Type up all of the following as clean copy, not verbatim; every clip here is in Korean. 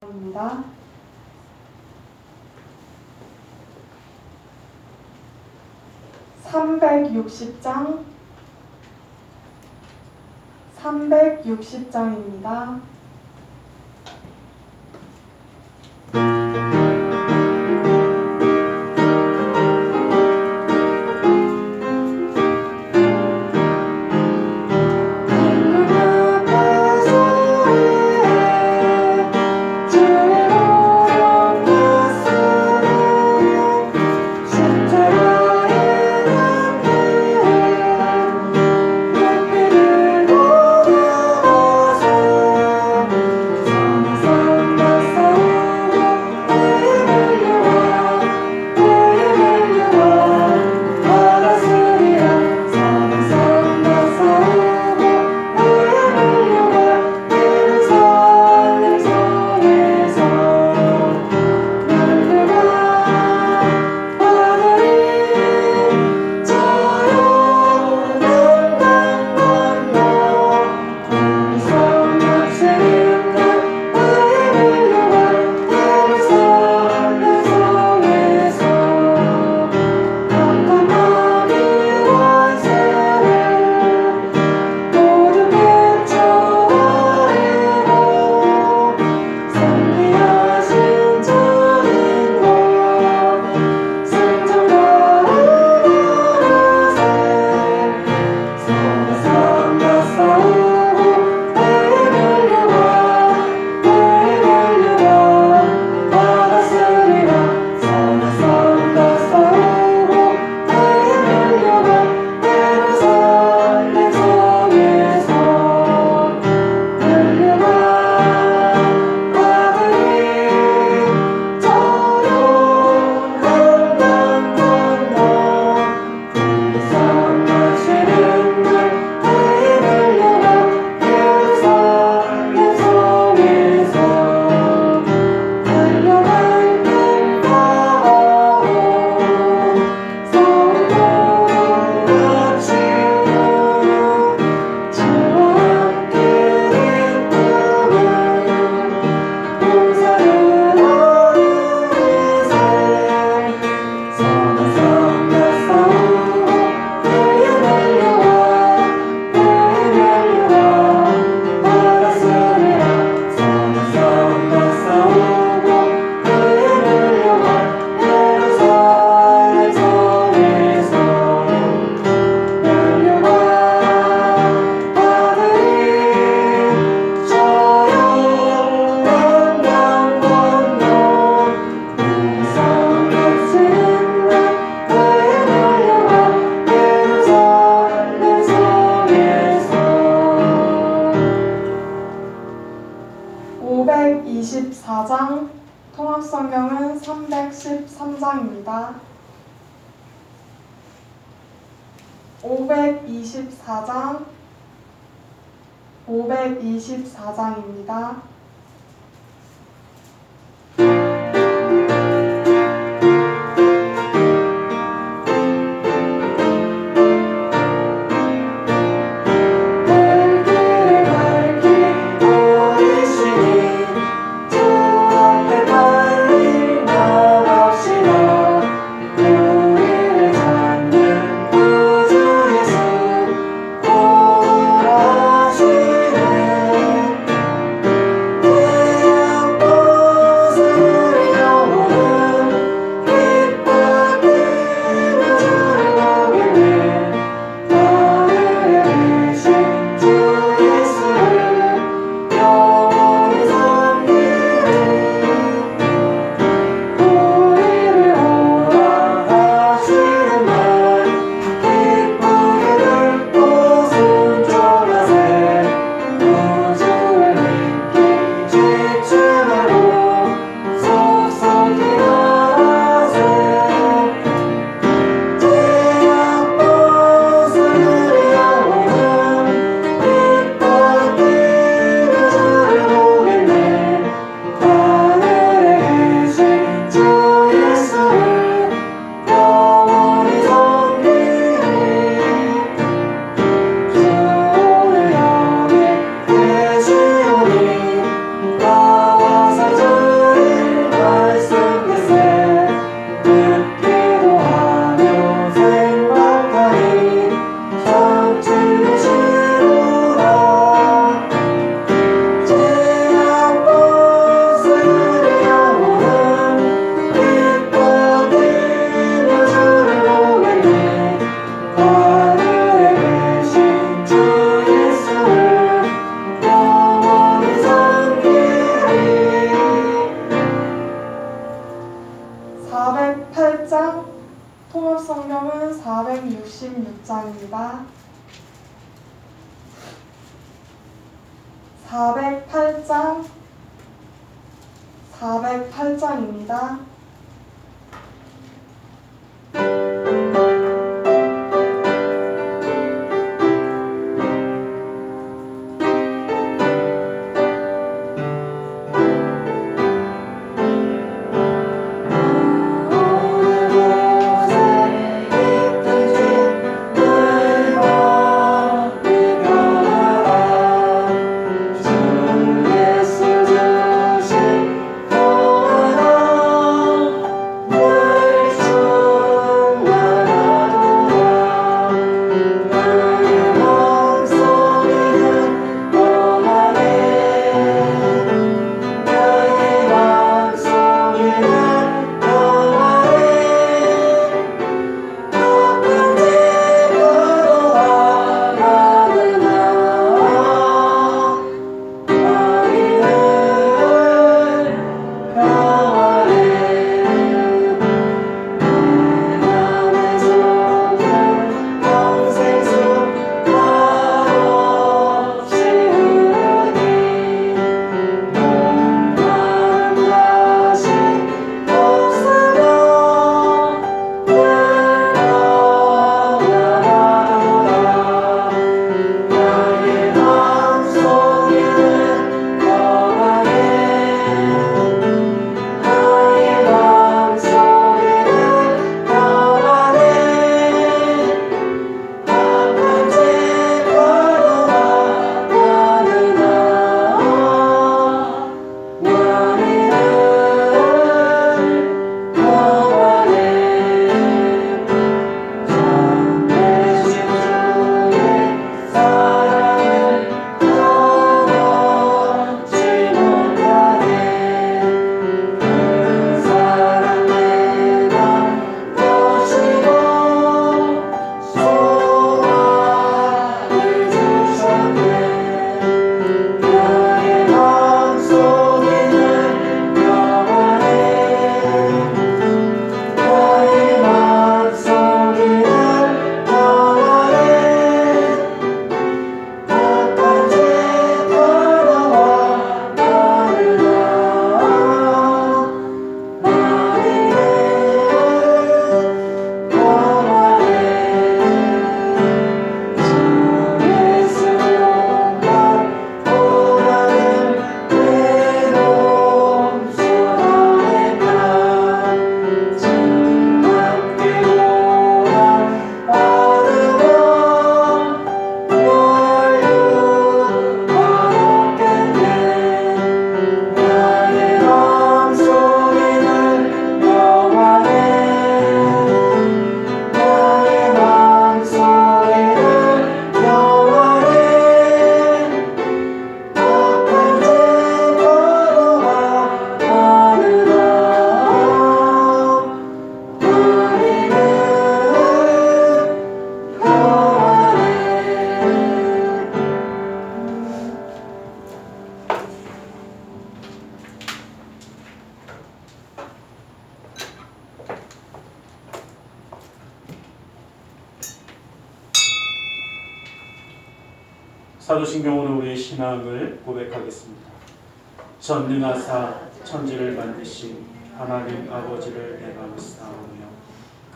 입니다. (360장입니다) (524장) 통합성경은 (313장입니다) (524장) (524장입니다) 466장입니다. 408장 408장입니다. 사도신경으로 우리의 신앙을 고백하겠습니다. 전능하사 천지를 만드신 하나님 아버지를 내가 믿사오며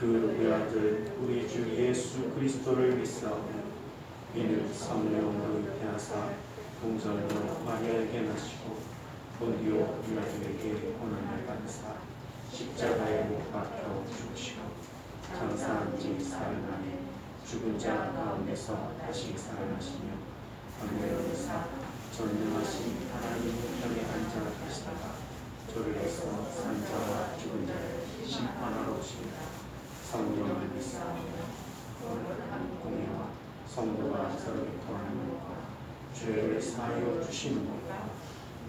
그 외아들 우리 주 예수 그리스도를 믿사오며 이는 성령으로 잉태하사 동정으로 마리아에게 나시고 본디오 빌라도에게 고난을 받으사 십자가에 못 박혀 죽으시고 장사한 지 사흘 만에 죽은 자 가운데서 다시 살아나시며 하늘에서 전능하신 하나님 우편에 앉아 계시다가 저리에서 산 자와 죽은 자를 심판하러 오시리라. 성령을 믿사오며 거룩한 공예와 성도가 서로 통하는 것과 죄를 사하여 주시는 것과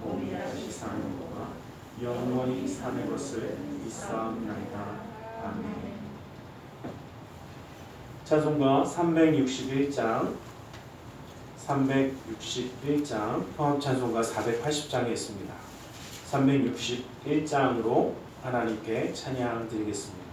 몸이 다시 사는 것과 영원히 사는 것을 믿사옵나이다. 아멘. 찬송가 361장 통합찬송가 480장에 있습니다. 361장으로 하나님께 찬양 드리겠습니다.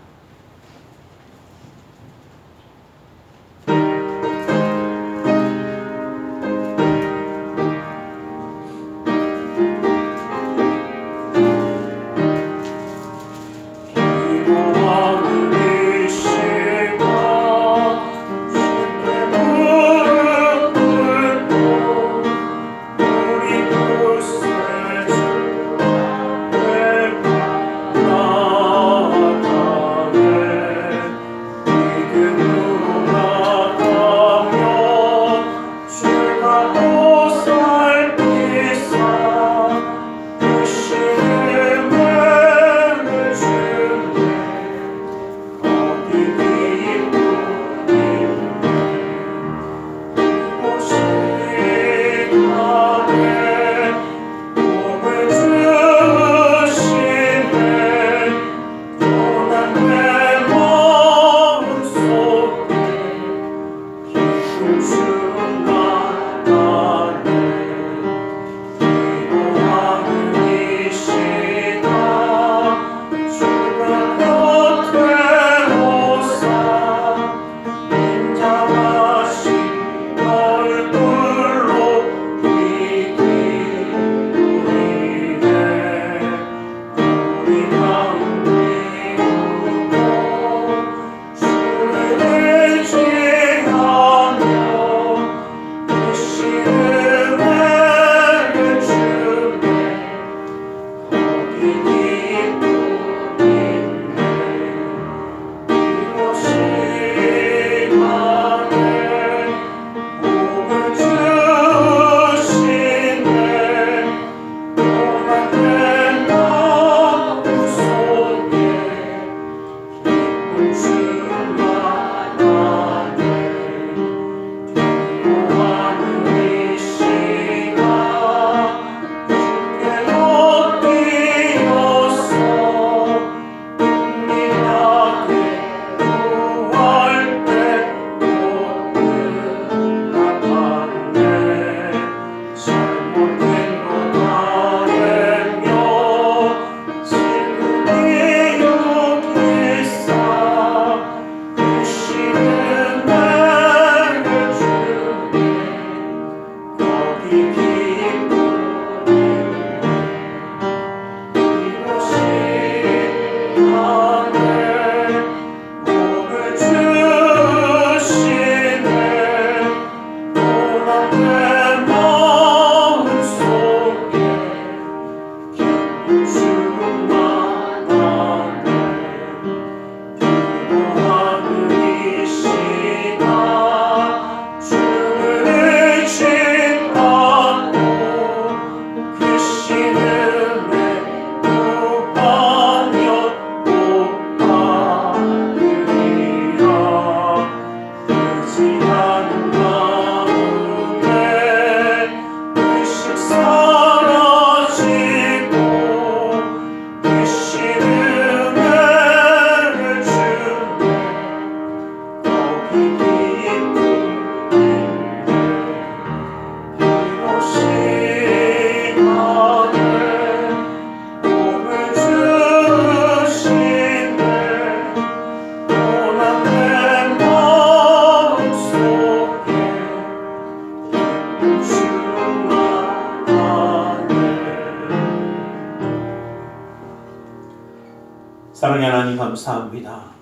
사랑의 하나님 감사합니다.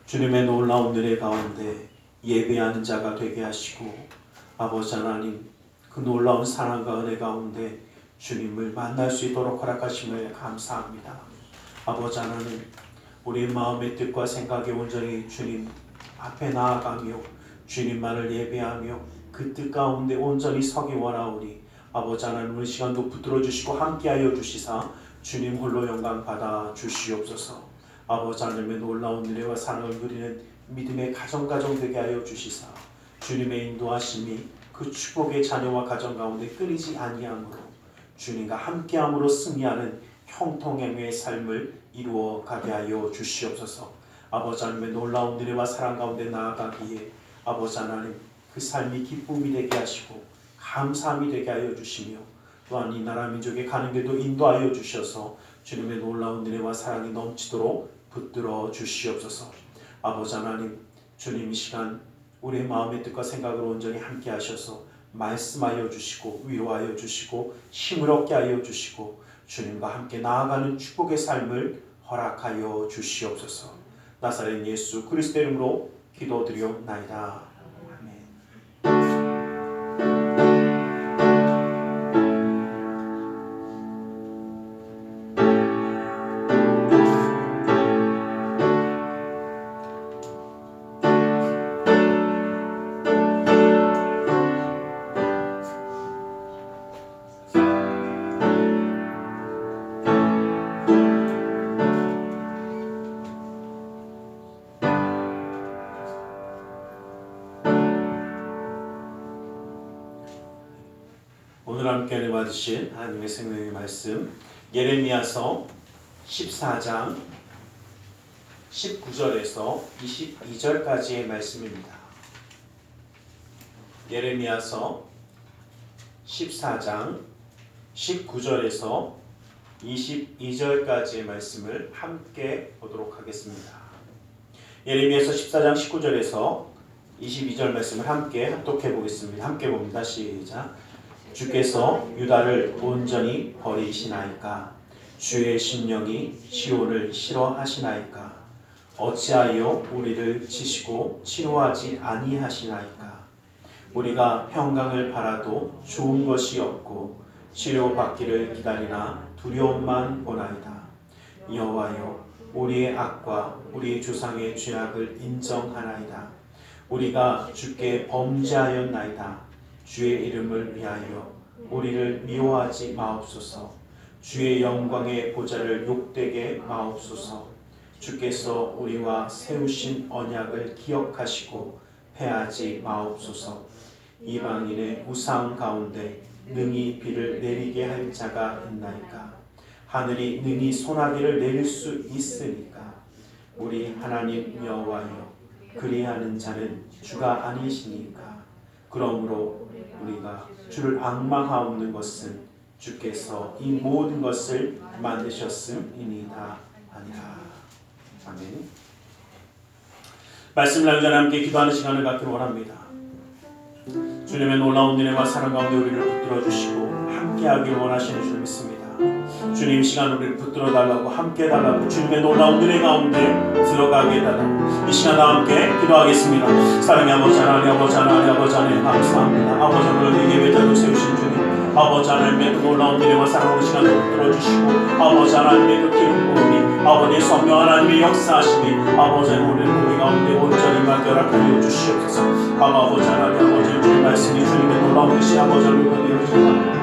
주님의 놀라운 은혜 가운데 예배하는 자가 되게 하시고 아버지 하나님 그 놀라운 사랑과 은혜 가운데 주님을 만날 수 있도록 허락하심을 감사합니다. 아버지 하나님 우리 마음의 뜻과 생각에 온전히 주님 앞에 나아가며 주님만을 예배하며 그 뜻 가운데 온전히 서기 원하오니 아버지 하나님 오늘 시간도 붙들어 주시고 함께하여 주시사 주님 홀로 영광 받아 주시옵소서. 아버지 하나님의 놀라운 은혜와 사랑을 누리는 믿음의 가정 되게 하여 주시사 주님의 인도하심이 그 축복의 자녀와 가정 가운데 끊이지 아니하므로 주님과 함께함으로 승리하는 형통행의 삶을 이루어 가게 하여 주시옵소서. 아버지 하나님의 놀라운 은혜와 사랑 가운데 나아가기에 아버지 하나님 그 삶이 기쁨이 되게 하시고 감사함이 되게 하여 주시며 또한 이 나라 민족의 가는 길도 인도하여 주셔서 주님의 놀라운 은혜와 사랑이 넘치도록 붙들어 주시옵소서. 아버지 하나님 주님 이 시간 우리의 마음의 뜻과 생각을 온전히 함께 하셔서 말씀하여 주시고 위로하여 주시고 힘을 얻게 하여 주시고 주님과 함께 나아가는 축복의 삶을 허락하여 주시옵소서. 나사렛 예수 그리스도 이름으로 기도드리옵나이다. 아멘. 오늘 함께 은혜 받으신 하나님의 생명의 말씀 예레미야서 14장 19절에서 22절까지의 말씀입니다. 예레미야서 14장 19절에서 22절까지의 말씀을 함께 보도록 하겠습니다. 예레미야서 14장 19절에서 22절 말씀을 함께 합독해 보겠습니다. 함께 봅니다. 시작. 주께서 유다를 온전히 버리시나이까? 주의 심령이 시온을 싫어하시나이까? 어찌하여 우리를 치시고 치료하지 아니하시나이까? 우리가 평강을 바라도 좋은 것이 없고 치료받기를 기다리나 두려움만 보나이다. 여호와여 우리의 악과 우리 조상의 죄악을 인정하나이다. 우리가 주께 범죄하였나이다. 주의 이름을 위하여 우리를 미워하지 마옵소서. 주의 영광의 보좌를 욕되게 마옵소서. 주께서 우리와 세우신 언약을 기억하시고 패하지 마옵소서. 이방인의 우상 가운데 능히 비를 내리게 할 자가 있나이까? 하늘이 능히 소나기를 내릴 수 있으니까? 우리 하나님 여호와여 그리하는 자는 주가 아니시니까? 그러므로 우리가 주를 앙망하옵는 것은 주께서 이 모든 것을 만드셨음이니이다 하니라. 아멘. 말씀 나누기 전에 함께 기도하는 시간을 갖기를 원합니다. 주님의 놀라운 은혜와 사랑 가운데 우리를 붙들어 주시고 함께하기를 원하시는 줄 믿습니다. 주님 시간 우리를 붙들어 달라고 함께 해달라고 주님의 놀라운 은혜 가운데 들어가게 해달라고 이 시간 다 함께 기도하겠습니다. 사랑의 아버지 하나님 아버지 하나님 아버지 하나님 감사합니다. 아버지 하나님 예배자로 세우신 주님 아버지 하나님의 그 놀라운 은혜와 사랑으로 시간을 붙들어 주시고 아버지 하나님의 그 기름 부음이 아버지의 성령 하나님의 역사하심이 아버지 하나님의 우리 가운데 온전히 맡겨라하여 주시옵소서. 아버지 하나님 아버지 주의 말씀이 주님의 놀라운 것이 아버지 하나님의 이루어진다.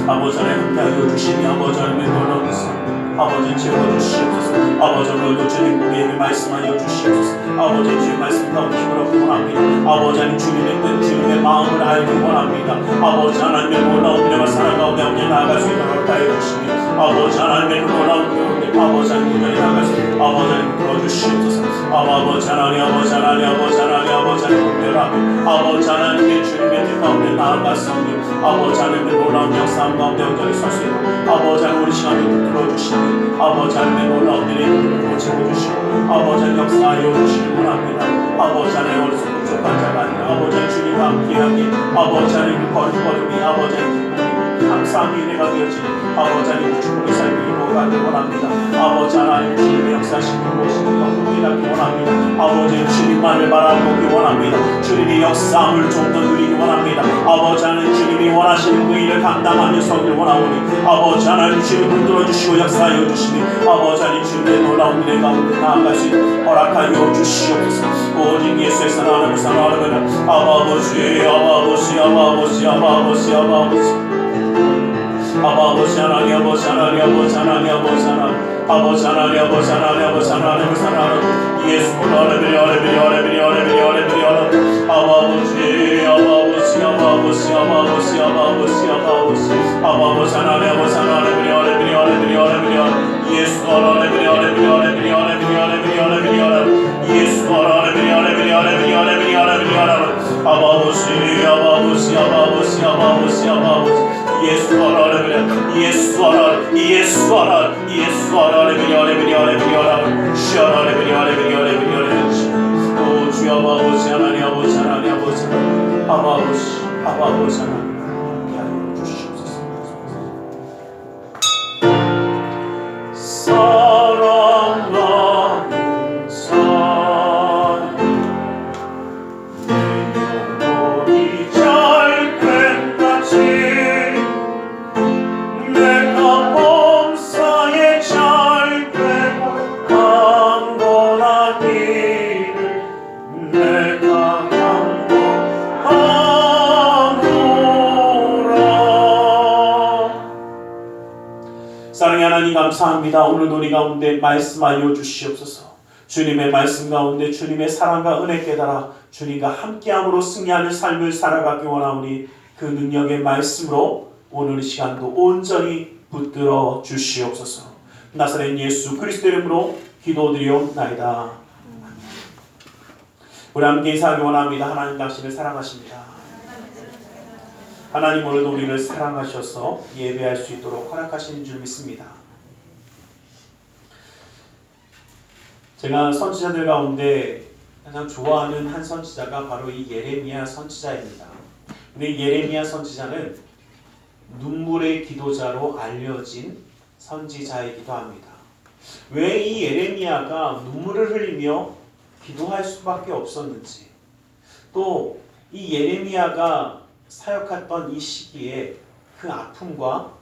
아버지 하나님 함께하여 주시니 아버지 하나님의 놀라운 것을 아버지 채워주시옵소서. 아버지 하나님 주님 우리에게 말씀하여 주시옵소서. 아버지 주의 말씀 가운데 힘을 얻기 원합니다. 아버지 하나님 주님의 뜻 주님의 마음을 알기 원합니다. 아버지 하나님의 놀라운 은혜와 사랑 가운데 함께 나아갈 수 있도록 하여 주시니 아버지 하나님의 놀라운 은혜 아버지 하나님 온전히 나아갈 수 있도록 아버지 하나님 불러주시옵소서. 아버지 하나님 아버지 하나님 아버지 하나님 아버지 하나님 은혜라며 아버지 하나님의 주님의 뜻 가운데 나아갔으니 아버지 하나님의 놀라운 역사 가운데 온전히 설 수 있도록 아버지 하나님 우리 시간을 붙들어 주시니 아버지 하나님의 놀라운 은혜를 채워주시고 아버지 하나님 역사하여 주시기 원합니다. 아버지 하나님 어리석고 부족한 자가 아니라 아버지 하나님 주님과 함께하기 아버지 하나님 걸음걸음이 아버지 하나님 감사함이 은혜가 되어지니 아버지 하나님 주님의 삶이 이루어가길 원합니다. 아버지 하나님 주님의 역사하시는 모습을 경험하기 원합니다. 아버지 주님만을 바라보기 원합니다. 주님의 역사함을 좀 더 누리기 원합니다. 아버지 하나님 주님이 원하시는 그 일을 감당하며 서기를 원하오니 아버지 하나님 주님 붙들어 주시고 역사하여 주시니 아버지 하나님 주님의 놀라운 은혜 가운데 나아갈 수 있도록 허락하여 주시옵소서. 오직 예수의 사랑을 사랑하는 아버지 아버지 아버지 아버지 아버지 아버지 하나님 아버지 하나님 아버지 하나님 아버지 하나님 아버지 하나님 아버지 하나님 아버지 하나님을 사랑하는 예수 오래비리 오래비리 오래비리 오래비리 오래비리 아버지 아버지 아버지 아버지 아버지 아버지 아버지 하나님 아버지 하나님 오래비리 오래비리 오래비리 예수 오래비리 오래비리 오래비리 오래비리 오래비리 오래비리 오래비리 예수 오래비리 오래비리 오래비리 오래비리 오래비리 아버지 아버지 아버지 아버지 아버지 예수 오래비리 예수 오래비리 예수 오래비리 예수 오래비리 오래비리 오래비리 오래비리 셔 오래비리 오래비리 오래비리 오래비리 오 주여 아버지 하나님 아버지 하나님 아버지 아버지 아버지 하나님 함께하여 주시옵소서. 사랑하는 사랑 내 영혼이 잘끝같이 내가 범사에 잘되고 강건한 일을 내가 사랑의 하나님 감사합니다. 오늘 우리 가운데 말씀하여 주시옵소서. 주님의 말씀 가운데 주님의 사랑과 은혜 깨달아 주님과 함께함으로 승리하는 삶을 살아가기 원하오니 그 능력의 말씀으로 오늘 이 시간도 온전히 붙들어 주시옵소서. 나사렛 예수 그리스도 이름으로 기도드리옵나이다. 우리 함께 인사하기 원합니다. 하나님 당신을 사랑하십니다. 하나님 오늘도 우리를 사랑하셔서 예배할 수 있도록 허락하시는 줄 믿습니다. 제가 선지자들 가운데 가장 좋아하는 한 선지자가 바로 이 예레미야 선지자입니다. 근데 이 예레미야 선지자는 눈물의 기도자로 알려진 선지자이기도 합니다. 왜 이 예레미야가 눈물을 흘리며 기도할 수밖에 없었는지, 또 이 예레미야가 사역했던 이 시기에 그 아픔과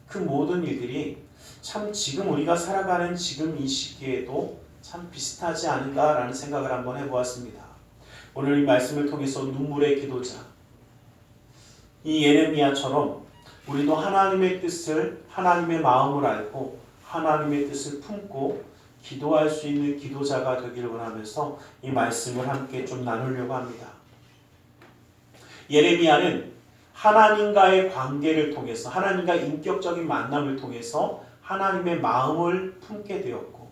그 모든 일들이 참 지금 우리가 살아가는 지금 이 시기에도 참 비슷하지 않은가라는 생각을 한번 해보았습니다. 오늘 이 말씀을 통해서 눈물의 기도자, 이 예레미야처럼 우리도 하나님의 뜻을, 하나님의 마음을 알고 하나님의 뜻을 품고 기도할 수 있는 기도자가 되기를 원하면서 이 말씀을 함께 좀 나누려고 합니다. 예레미야는 하나님과의 관계를 통해서, 하나님과 인격적인 만남을 통해서 하나님의 마음을 품게 되었고,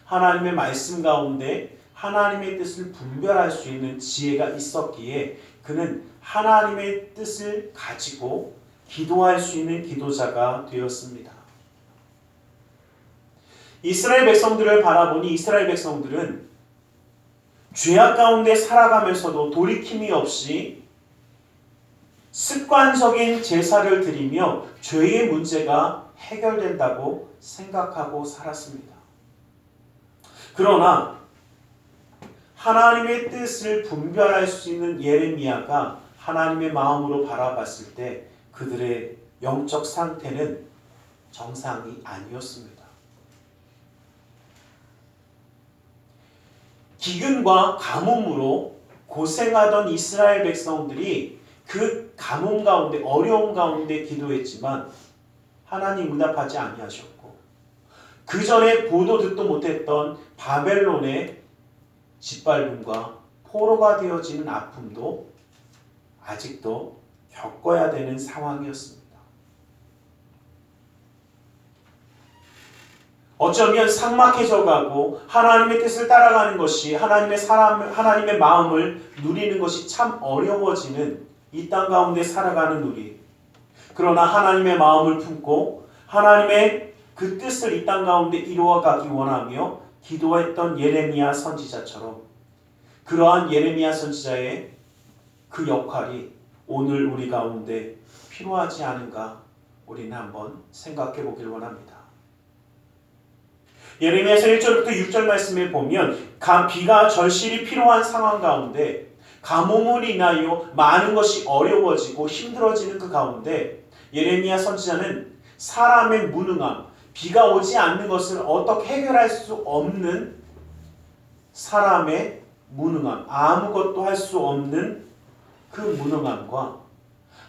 하나님의 말씀 가운데 하나님의 뜻을 분별할 수 있는 지혜가 있었기에 그는 하나님의 뜻을 가지고 기도할 수 있는 기도자가 되었습니다. 이스라엘 백성들을 바라보니 이스라엘 백성들은 죄악 가운데 살아가면서도 돌이킴이 없이 습관적인 제사를 드리며 죄의 문제가 해결된다고 생각하고 살았습니다. 그러나 하나님의 뜻을 분별할 수 있는 예레미야가 하나님의 마음으로 바라봤을 때 그들의 영적 상태는 정상이 아니었습니다. 기근과 가뭄으로 고생하던 이스라엘 백성들이 그 가뭄 가운데, 어려움 가운데 기도했지만 하나님 응답하지 아니하셨고, 그 전에 보도 듣도 못했던 바벨론의 짓밟음과 포로가 되어지는 아픔도 아직도 겪어야 되는 상황이었습니다. 어쩌면 삭막해져 가고 하나님의 뜻을 따라가는 것이, 하나님의 마음을 누리는 것이 참 어려워지는 이 땅 가운데 살아가는 우리, 그러나 하나님의 마음을 품고 하나님의 그 뜻을 이 땅 가운데 이루어가기 원하며 기도했던 예레미야 선지자처럼, 그러한 예레미야 선지자의 그 역할이 오늘 우리 가운데 필요하지 않은가 우리는 한번 생각해 보길 원합니다. 예레미야서 1절부터 6절 말씀에 보면 비가 절실히 필요한 상황 가운데 가뭄으로 인하여 많은 것이 어려워지고 힘들어지는 그 가운데 예레미야 선지자는 사람의 무능함, 비가 오지 않는 것을 어떻게 해결할 수 없는 사람의 무능함, 아무것도 할 수 없는 그 무능함과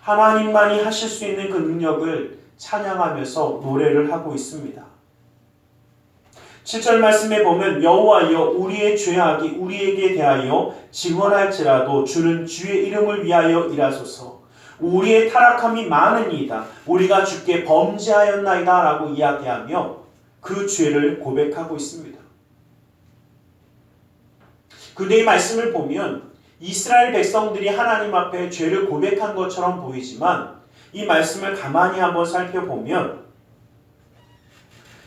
하나님만이 하실 수 있는 그 능력을 찬양하면서 노래를 하고 있습니다. 7절 말씀에 보면 여호와여 우리의 죄악이 우리에게 대하여 증언할지라도 주는 주의 이름을 위하여 일하소서. 우리의 타락함이 많으니이다. 우리가 주께 범죄하였나이다 라고 이야기하며 그 죄를 고백하고 있습니다. 근데 이 말씀을 보면 이스라엘 백성들이 하나님 앞에 죄를 고백한 것처럼 보이지만 이 말씀을 가만히 한번 살펴보면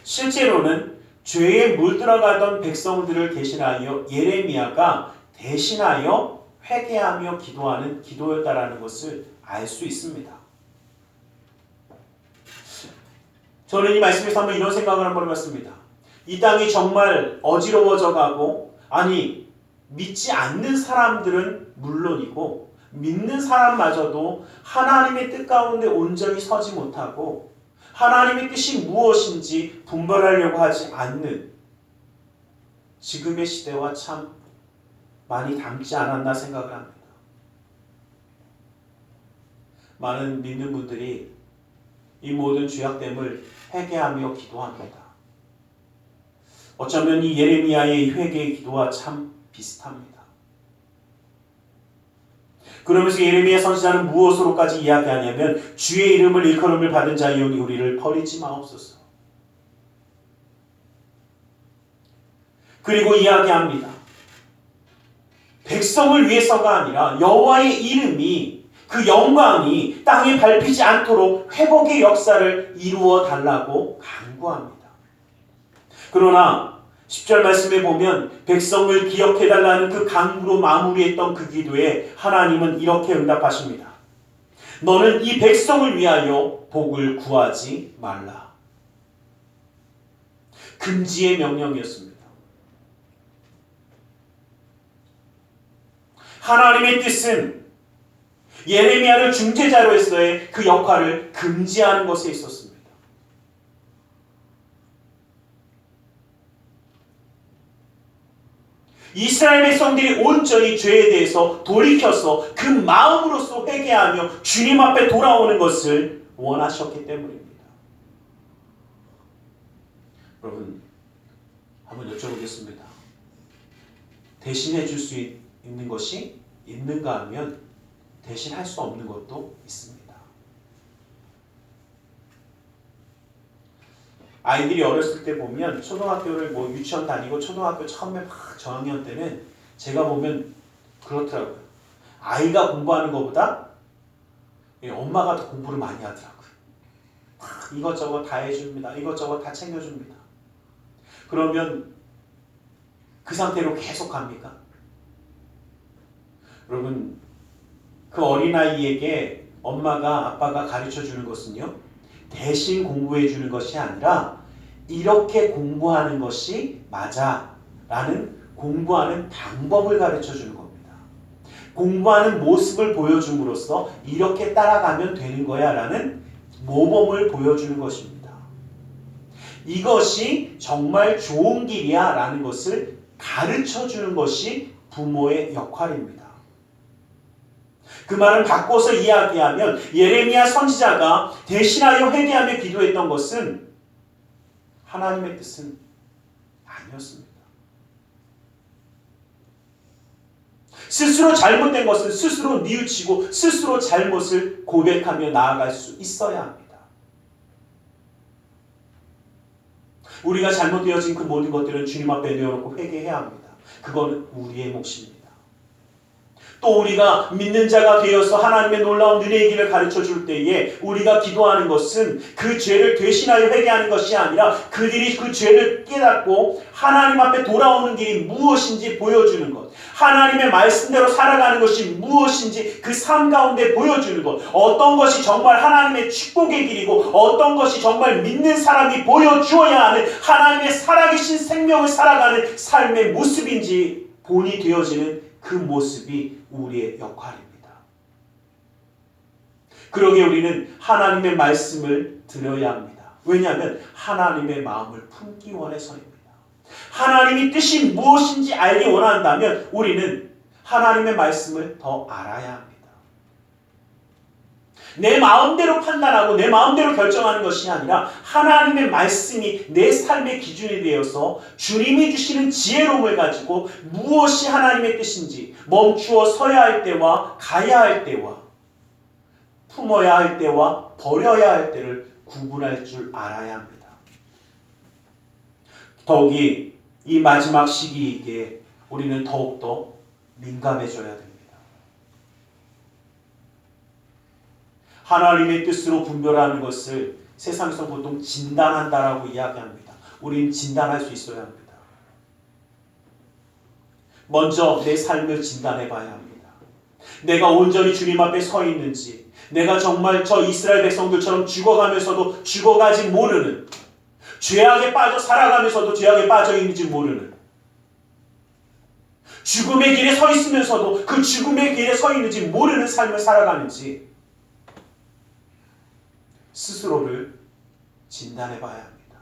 실제로는 죄에 물들어가던 백성들을 대신하여 예레미야가 대신하여 회개하며 기도하는 기도였다라는 것을 알 수 있습니다. 저는 이 말씀에서 한번 이런 생각을 한번 해봤습니다. 이 땅이 정말 어지러워져 가고 믿지 않는 사람들은 물론이고 믿는 사람마저도 하나님의 뜻 가운데 온전히 서지 못하고 하나님의 뜻이 무엇인지 분별하려고 하지 않는 지금의 시대와 참 많이 닮지 않았나 생각을 합니다. 많은 믿는 분들이 이 모든 죄악됨을 회개하며 기도합니다. 어쩌면 이 예레미야의 회개의 기도와 참 비슷합니다. 그러면서 예레미야 선지자는 무엇으로까지 이야기하냐면 주의 이름을 일컬음을 받은 자이오니 우리를 버리지 마옵소서. 그리고 이야기합니다. 백성을 위해서가 아니라 여호와의 이름이 그 영광이 땅에 밟히지 않도록 회복의 역사를 이루어 달라고 간구합니다. 그러나 10절 말씀에 보면 백성을 기억해달라는 그 간구로 마무리했던 그 기도에 하나님은 이렇게 응답하십니다. 너는 이 백성을 위하여 복을 구하지 말라. 금지의 명령이었습니다. 하나님의 뜻은 예레미야를 중재자로서의 그 역할을 금지하는 것에 있었습니다. 이스라엘 백성들이 온전히 죄에 대해서 돌이켜서 그 마음으로서 회개하며 주님 앞에 돌아오는 것을 원하셨기 때문입니다. 여러분, 한번 여쭤보겠습니다. 대신해 줄 수 있는 것이 있는가 하면 대신할 수 없는 것도 있습니다. 아이들이 어렸을 때 보면 초등학교를 유치원 다니고 초등학교 처음에 막 저학년 때는 제가 보면 그렇더라고요. 아이가 공부하는 것보다 엄마가 더 공부를 많이 하더라고요. 막 이것저것 다 해줍니다. 이것저것 다 챙겨줍니다. 그러면 그 상태로 계속 갑니까? 여러분, 그 어린아이에게 엄마가 아빠가 가르쳐주는 것은요, 대신 공부해 주는 것이 아니라 이렇게 공부하는 것이 맞아 라는 공부하는 방법을 가르쳐 주는 겁니다. 공부하는 모습을 보여줌으로써 이렇게 따라가면 되는 거야 라는 모범을 보여주는 것입니다. 이것이 정말 좋은 길이야 라는 것을 가르쳐 주는 것이 부모의 역할입니다. 그 말을 바꿔서 이야기하면 예레미야 선지자가 대신하여 회개하며 기도했던 것은 하나님의 뜻은 아니었습니다. 스스로 잘못된 것은 스스로 뉘우치고 스스로 잘못을 고백하며 나아갈 수 있어야 합니다. 우리가 잘못되어진 그 모든 것들은 주님 앞에 내어놓고 회개해야 합니다. 그거는 우리의 몫입니다. 또 우리가 믿는 자가 되어서 하나님의 놀라운 은혜의 길을 가르쳐 줄 때에 우리가 기도하는 것은 그 죄를 대신하여 회개하는 것이 아니라 그들이 그 죄를 깨닫고 하나님 앞에 돌아오는 길이 무엇인지 보여주는 것, 하나님의 말씀대로 살아가는 것이 무엇인지 그 삶 가운데 보여주는 것, 어떤 것이 정말 하나님의 축복의 길이고 어떤 것이 정말 믿는 사람이 보여주어야 하는 하나님의 살아계신 생명을 살아가는 삶의 모습인지 본이 되어지는 그 모습이 우리의 역할입니다. 그러기에 우리는 하나님의 말씀을 들어야 합니다. 왜냐하면 하나님의 마음을 품기 원해서입니다. 하나님의 뜻이 무엇인지 알기 원한다면 우리는 하나님의 말씀을 더 알아야 합니다. 내 마음대로 판단하고 내 마음대로 결정하는 것이 아니라 하나님의 말씀이 내 삶의 기준이 되어서 주님이 주시는 지혜로움을 가지고 무엇이 하나님의 뜻인지 멈추어 서야 할 때와 가야 할 때와 품어야 할 때와 버려야 할 때를 구분할 줄 알아야 합니다. 더욱이 이 마지막 시기이기에 우리는 더욱더 민감해져야 됩니다. 하나님의 뜻으로 분별하는 것을 세상에서 보통 진단한다라고 이야기합니다. 우리는 진단할 수 있어야 합니다. 먼저 내 삶을 진단해 봐야 합니다. 내가 온전히 주님 앞에 서 있는지, 내가 정말 저 이스라엘 백성들처럼 죽어가면서도 죽어가지 모르는, 죄악에 빠져 살아가면서도 죄악에 빠져 있는지 모르는, 죽음의 길에 서 있으면서도 그 죽음의 길에 서 있는지 모르는 삶을 살아가는지 스스로를 진단해 봐야 합니다.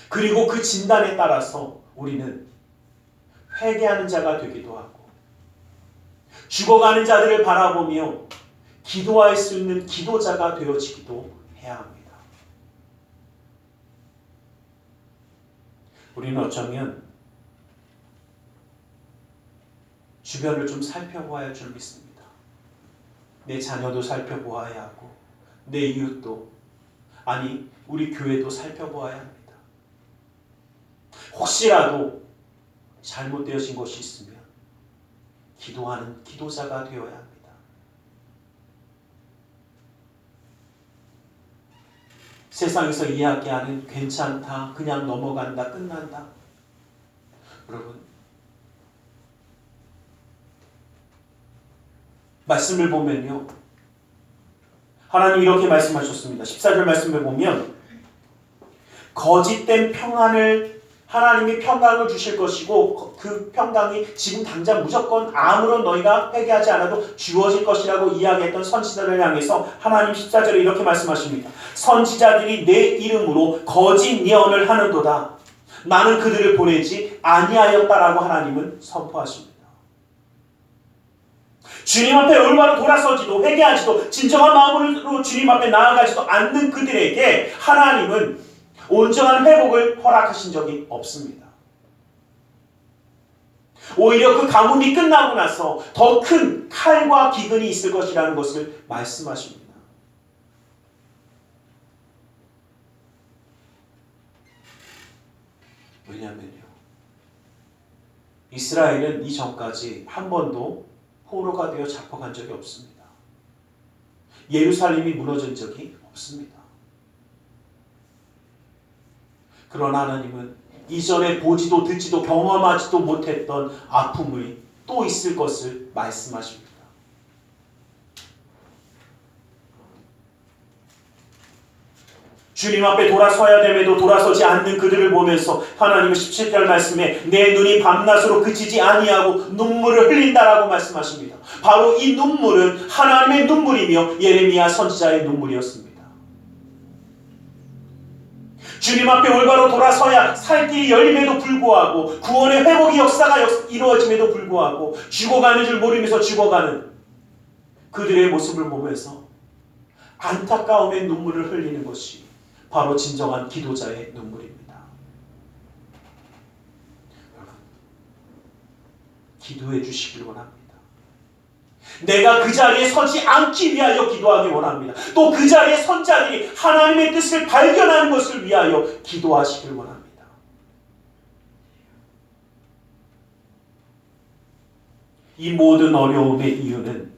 그리고 그 진단에 따라서 우리는 회개하는 자가 되기도 하고 죽어가는 자들을 바라보며 기도할 수 있는 기도자가 되어지기도 해야 합니다. 우리는 어쩌면 주변을 좀 살펴보아야 할 줄 믿습니다. 내 자녀도 살펴보아야 하고 내 이웃도, 아니 우리 교회도 살펴보아야 합니다. 혹시라도 잘못되어진 것이 있으면 기도하는 기도자가 되어야 합니다. 세상에서 이야기하는 괜찮다, 그냥 넘어간다, 끝난다. 여러분, 말씀을 보면요, 하나님 이렇게 말씀하셨습니다. 14절 말씀을 보면 거짓된 평안을, 하나님이 평강을 주실 것이고 그 평강이 지금 당장 무조건 아무런 너희가 회개하지 않아도 주어질 것이라고 이야기했던 선지자를 향해서 하나님 14절에 이렇게 말씀하십니다. 선지자들이 내 이름으로 거짓 예언을 하는도다. 나는 그들을 보내지 아니하였다라고 하나님은 선포하십니다. 주님 앞에 올바로 돌아서지도 회개하지도 진정한 마음으로 주님 앞에 나아가지도 않는 그들에게 하나님은 온전한 회복을 허락하신 적이 없습니다. 오히려 그 가뭄이 끝나고 나서 더 큰 칼과 기근이 있을 것이라는 것을 말씀하십니다. 왜냐하면요, 이스라엘은 이전까지 한 번도 포로가 되어 잡혀간 적이 없습니다. 예루살렘이 무너진 적이 없습니다. 그러나 하나님은 이전에 보지도 듣지도 경험하지도 못했던 아픔이 또 있을 것을 말씀하십니다. 주님 앞에 돌아서야 됨에도 돌아서지 않는 그들을 보면서 하나님은 17절 말씀에 내 눈이 밤낮으로 그치지 아니하고 눈물을 흘린다라고 말씀하십니다. 바로 이 눈물은 하나님의 눈물이며 예레미야 선지자의 눈물이었습니다. 주님 앞에 올바로 돌아서야 살 길이 열림에도 불구하고 구원의 회복의 역사가 이루어짐에도 불구하고 죽어가는 줄 모르면서 죽어가는 그들의 모습을 보면서 안타까움의 눈물을 흘리는 것이 바로 진정한 기도자의 눈물입니다. 여러분, 기도해 주시길 원합니다. 내가 그 자리에 서지 않기 위하여 기도하기 원합니다. 또 그 자리에 선 자들이 하나님의 뜻을 발견하는 것을 위하여 기도하시길 원합니다. 이 모든 어려움의 이유는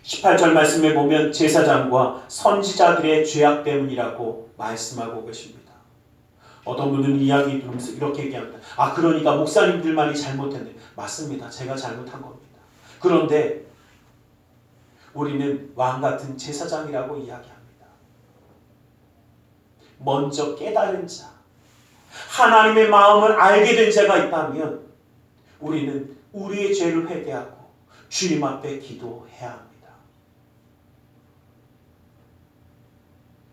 18절 말씀에 보면 제사장과 선지자들의 죄악 때문이라고 말씀하고 계십니다. 어떤 분들은 이야기 들으면서 이렇게 얘기합니다. 아, 그러니까 목사님들만이 잘못했네. 맞습니다. 제가 잘못한 겁니다. 그런데 우리는 왕 같은 제사장이라고 이야기합니다. 먼저 깨달은 자, 하나님의 마음을 알게 된 자가 있다면 우리는 우리의 죄를 회개하고 주님 앞에 기도해야 합니다.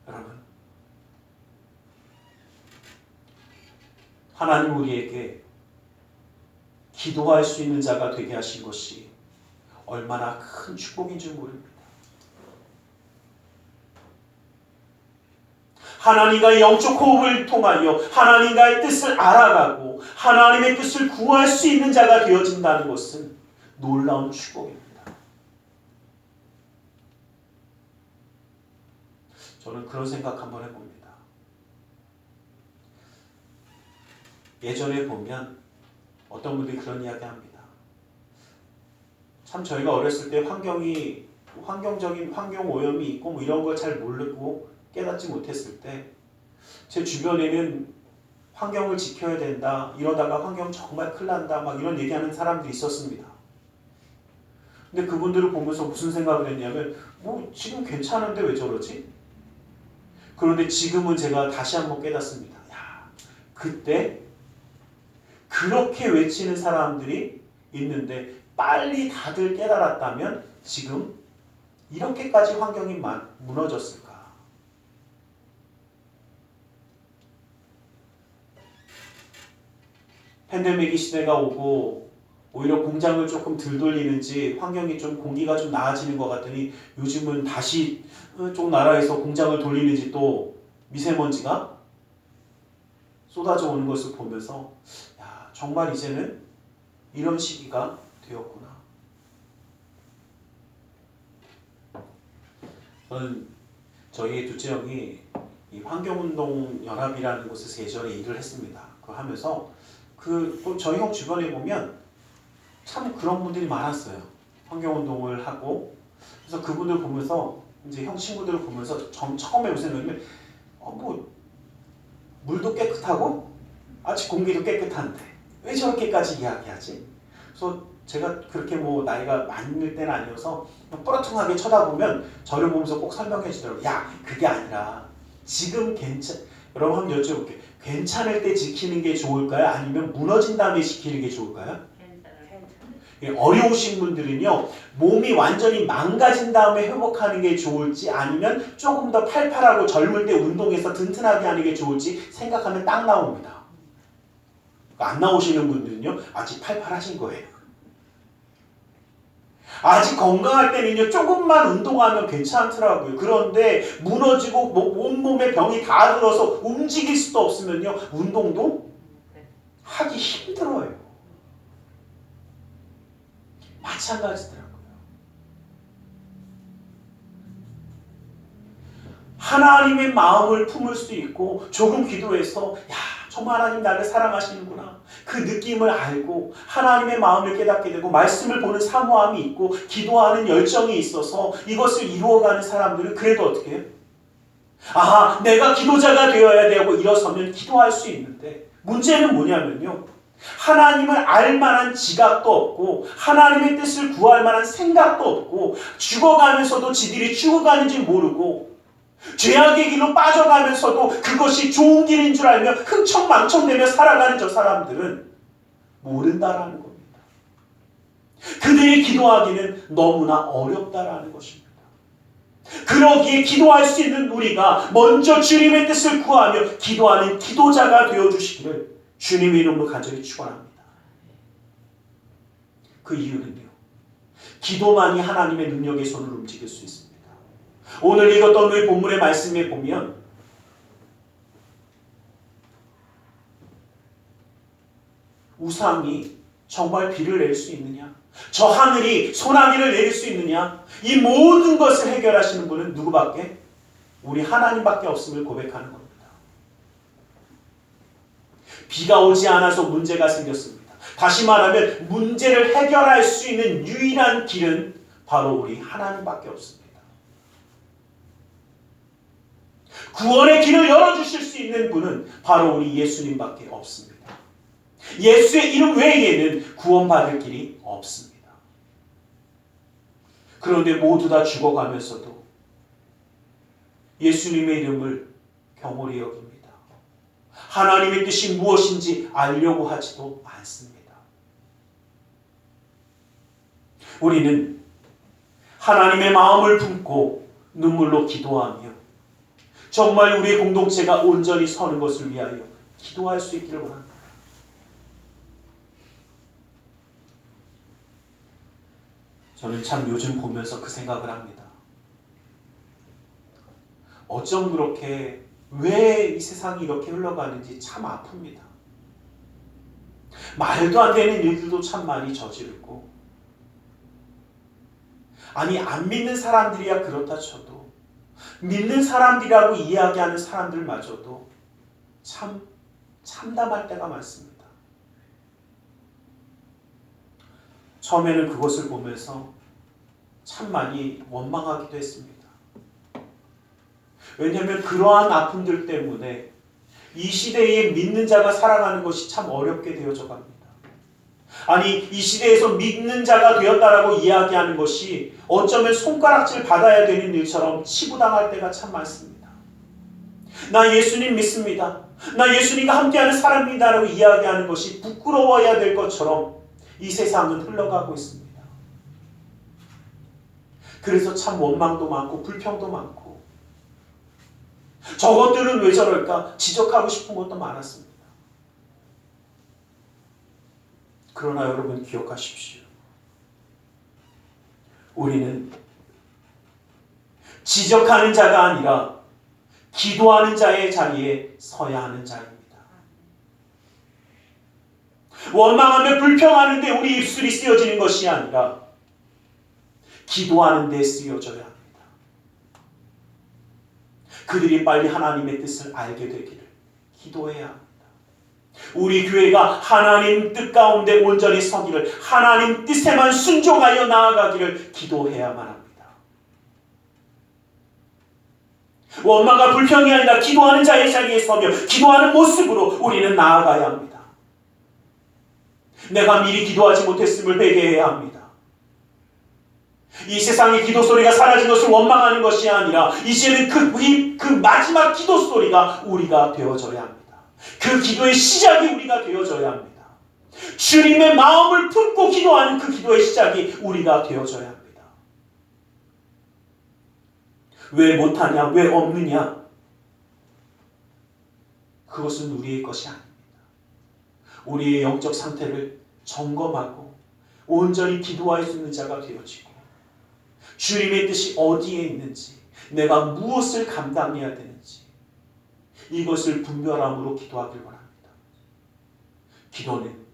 여러분, 하나님 우리에게 기도할 수 있는 자가 되게 하신 것이 얼마나 큰 축복인 줄 모릅니다. 하나님과의 영적 호흡을 통하여 하나님과의 뜻을 알아가고 하나님의 뜻을 구할 수 있는 자가 되어진다는 것은 놀라운 축복입니다. 저는 그런 생각 한번 해봅니다. 예전에 보면 어떤 분들이 그런 이야기 합니다. 참 저희가 어렸을 때 환경적인 환경 오염이 있고 뭐 이런 걸 잘 모르고 깨닫지 못했을 때 제 주변에는 환경을 지켜야 된다, 이러다가 환경 정말 큰일 난다, 막 이런 얘기하는 사람들이 있었습니다. 근데 그분들을 보면서 무슨 생각을 했냐면 뭐 지금 괜찮은데 왜 저러지? 그런데 지금은 제가 다시 한번 깨닫습니다. 야, 그때 그렇게 외치는 사람들이 있는데 빨리 다들 깨달았다면 지금 이렇게까지 환경이 무너졌을까? 팬데믹 시대가 오고 오히려 공장을 조금 덜 돌리는지 환경이 좀 공기가 좀 나아지는 것 같더니 요즘은 다시 쪽 나라에서 공장을 돌리는지 또 미세먼지가 쏟아져 오는 것을 보면서 야, 정말 이제는 이런 시기가 되었구나. 저는 저희 둘째 형이 이 환경운동연합이라는 곳에서 예전에 일을 했습니다. 그거 하면서 또 저희 형 주변에 보면 참 그런 분들이 많았어요. 환경운동을 하고. 그래서 그분들 보면서 이제 형 친구들을 보면서 처음에 무슨 생각이면 뭐 물도 깨끗하고 아직 공기도 깨끗한데 왜 저렇게까지 이야기하지? 그래서 제가 그렇게 뭐 나이가 많을 때는 아니어서 뻘쭘하게 쳐다보면 저를 보면서 꼭 설명해 주더라고요. 야, 그게 아니라 지금 여러분 한번 여쭤볼게요. 괜찮을 때 지키는 게 좋을까요? 아니면 무너진 다음에 지키는 게 좋을까요? 어려우신 분들은요, 몸이 완전히 망가진 다음에 회복하는 게 좋을지 아니면 조금 더 팔팔하고 젊을 때 운동해서 든든하게 하는 게 좋을지 생각하면 딱 나옵니다. 안 나오시는 분들은요, 아직 팔팔하신 거예요. 아직 건강할 때는요, 조금만 운동하면 괜찮더라고요. 그런데 무너지고 온몸에 병이 다 들어서 움직일 수도 없으면요, 운동도 하기 힘들어요. 마찬가지더라고요. 하나님의 마음을 품을 수 있고 조금 기도해서 야, 정말 하나님 나를 사랑하시는구나. 그 느낌을 알고 하나님의 마음을 깨닫게 되고 말씀을 보는 사모함이 있고 기도하는 열정이 있어서 이것을 이루어가는 사람들은 그래도 어떻게 해요? 아, 내가 기도자가 되어야 되고 일어서면 기도할 수 있는데 문제는 뭐냐면요. 하나님을 알 만한 지각도 없고 하나님의 뜻을 구할 만한 생각도 없고 죽어가면서도 지들이 죽어가는지 모르고 죄악의 길로 빠져가면서도 그것이 좋은 길인 줄 알며 흥청망청대며 살아가는 저 사람들은 모른다라는 겁니다. 그들이 기도하기는 너무나 어렵다라는 것입니다. 그러기에 기도할 수 있는 우리가 먼저 주님의 뜻을 구하며 기도하는 기도자가 되어주시기를 주님의 이름으로 간절히 축원합니다. 그 이유는요, 기도만이 하나님의 능력의 손을 움직일 수 있습니다. 오늘 읽었던 우리 본문의 말씀에 보면 우상이 정말 비를 낼 수 있느냐? 저 하늘이 소나기를 내릴 수 있느냐? 이 모든 것을 해결하시는 분은 누구밖에? 우리 하나님밖에 없음을 고백하는 겁니다. 비가 오지 않아서 문제가 생겼습니다. 다시 말하면 문제를 해결할 수 있는 유일한 길은 바로 우리 하나님밖에 없습니다. 구원의 길을 열어주실 수 있는 분은 바로 우리 예수님밖에 없습니다. 예수의 이름 외에는 구원받을 길이 없습니다. 그런데 모두 다 죽어가면서도 예수님의 이름을 경홀히 여깁니다. 하나님의 뜻이 무엇인지 알려고 하지도 않습니다. 우리는 하나님의 마음을 품고 눈물로 기도하며 정말 우리의 공동체가 온전히 서는 것을 위하여 기도할 수 있기를 원합니다. 저는 참 요즘 보면서 그 생각을 합니다. 어쩜 그렇게 왜 이 세상이 이렇게 흘러가는지 참 아픕니다. 말도 안 되는 일들도 참 많이 저지르고, 아니 안 믿는 사람들이야 그렇다 쳐도 믿는 사람들이라고 이야기하는 사람들마저도 참 참담할 때가 많습니다. 처음에는 그것을 보면서 참 많이 원망하기도 했습니다. 왜냐하면 그러한 아픔들 때문에 이 시대에 믿는 자가 살아가는 것이 참 어렵게 되어져 갑니다. 아니 이 시대에서 믿는 자가 되었다라고 이야기하는 것이 어쩌면 손가락질 받아야 되는 일처럼 치부당할 때가 참 많습니다. 나 예수님 믿습니다. 나 예수님과 함께하는 사람입니다 라고 이야기하는 것이 부끄러워야 될 것처럼 이 세상은 흘러가고 있습니다. 그래서 참 원망도 많고 불평도 많고, 저것들은 왜 저럴까 지적하고 싶은 것도 많았습니다. 그러나 여러분 기억하십시오. 우리는 지적하는 자가 아니라 기도하는 자의 자리에 서야 하는 자입니다. 원망하며 불평하는데 우리 입술이 쓰여지는 것이 아니라 기도하는 데 쓰여져야 합니다. 그들이 빨리 하나님의 뜻을 알게 되기를 기도해야 합니다. 우리 교회가 하나님 뜻 가운데 온전히 서기를, 하나님 뜻에만 순종하여 나아가기를 기도해야만 합니다. 원망과 불평이 아니라 기도하는 자의 자리에 서며 기도하는 모습으로 우리는 나아가야 합니다. 내가 미리 기도하지 못했음을 회개해야 합니다. 이 세상의 기도 소리가 사라진 것을 원망하는 것이 아니라 이제는 그 마지막 기도 소리가 우리가 되어져야 합니다. 그 기도의 시작이 우리가 되어져야 합니다. 주님의 마음을 품고 기도하는 그 기도의 시작이 우리가 되어져야 합니다. 왜 못하냐? 왜 없느냐? 그것은 우리의 것이 아닙니다. 우리의 영적 상태를 점검하고 온전히 기도할 수 있는 자가 되어지고, 주님의 뜻이 어디에 있는지, 내가 무엇을 감당해야 되는지 이것을 분별함으로 기도하길 원합니다. 기도는